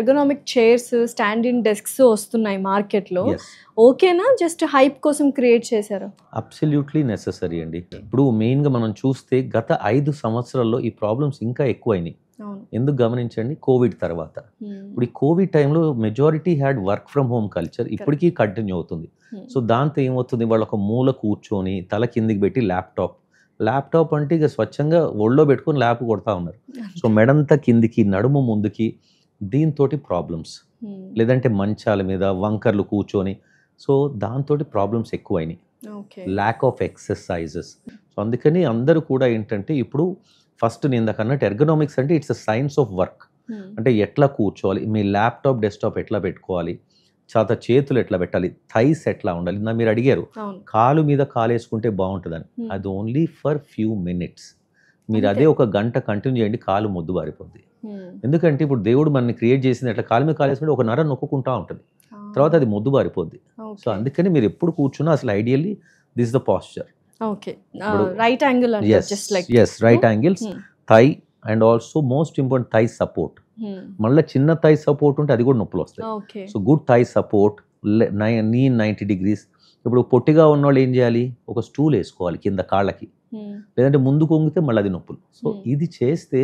Ergonomic chairs, stand in desks వస్తున్నాయి మార్కెట్లో. Yes. ఓకేనా, జస్ట్ హైప్ కోసం క్రియేట్ చేశారు? అబ్సల్యూట్లీ నెససరీ అండి. ఇప్పుడు మెయిన్గా మనం చూస్తే గత 5 సంవత్సరాల్లో ఈ ప్రాబ్లమ్స్ ఇంకా ఎక్కువైనాయి. అవును. ఎందుకు గమనించండి, కోవిడ్ తర్వాత. ఇప్పుడు ఈ కోవిడ్ టైంలో majority had work from home culture, ఇప్పటికీ కంటిన్యూ అవుతుంది. సో దాంతో ఏమవుతుంది, వాళ్ళు ఒక మూల కూర్చొని తల కిందికి పెట్టి ల్యాప్టాప్ అంటే ఇక స్వచ్ఛంగా ఒళ్ళో పెట్టుకొని ల్యాప్ కొడతా ఉన్నారు. సో మెడంతా కిందికి, నడుము ముందుకి, దీంతో ప్రాబ్లమ్స్. లేదంటే మంచాల మీద వంకర్లు కూర్చొని, సో దాంతో ప్రాబ్లమ్స్ ఎక్కువైనాయి. Lack of exercises. సో అందుకని అందరూ కూడా ఏంటంటే ఇప్పుడు ఫస్ట్ నేను ఇందాక అన్నట్టు ఎర్గనామిక్స్ అంటే it's a science of work. అంటే ఎట్లా కూర్చోవాలి, మీ ల్యాప్టాప్ డెస్క్టాప్ ఎట్లా పెట్టుకోవాలి, చేతులు ఎట్లా పెట్టాలి, థైస్ ఎట్లా ఉండాలి. నా మీరు అడిగారు కాలు మీద కాలు వేసుకుంటే బాగుంటుందని, అది ఓన్లీ ఫర్ ఫ్యూ మినిట్స్. మీరు అదే ఒక గంట కంటిన్యూ చేయండి, కాలు మొద్దు బారిపోద్ది. ఎందుకంటే ఇప్పుడు దేవుడు మనని క్రియేట్ చేసింది అట్లా కాలు మీద కాలు వేసుకుంటే ఒక నర నొక్కుంటా ఉంటుంది, తర్వాత అది మొద్దు బారిపోద్ది. సో అందుకని మీరు ఎప్పుడు కూర్చున్నా అసలు ideally this the posture. Right angle, right angles, thigh and also most important thigh support. మళ్ళీ చిన్న థై సపోర్ట్ ఉంటే అది కూడా నొప్పులు వస్తాయి. సో గుడ్ థై సపోర్ట్, నీ 90 degrees. ఇప్పుడు పొట్టిగా ఉన్న వాళ్ళు ఏం చేయాలి, ఒక స్టూల్ వేసుకోవాలి కింద కాళ్ళకి, లేదంటే ముందు కొంగితే మళ్ళీ అది నొప్పులు. సో ఇది చేస్తే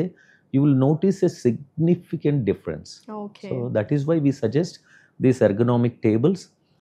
you will notice a significant difference. So that is why we suggest these ergonomic tables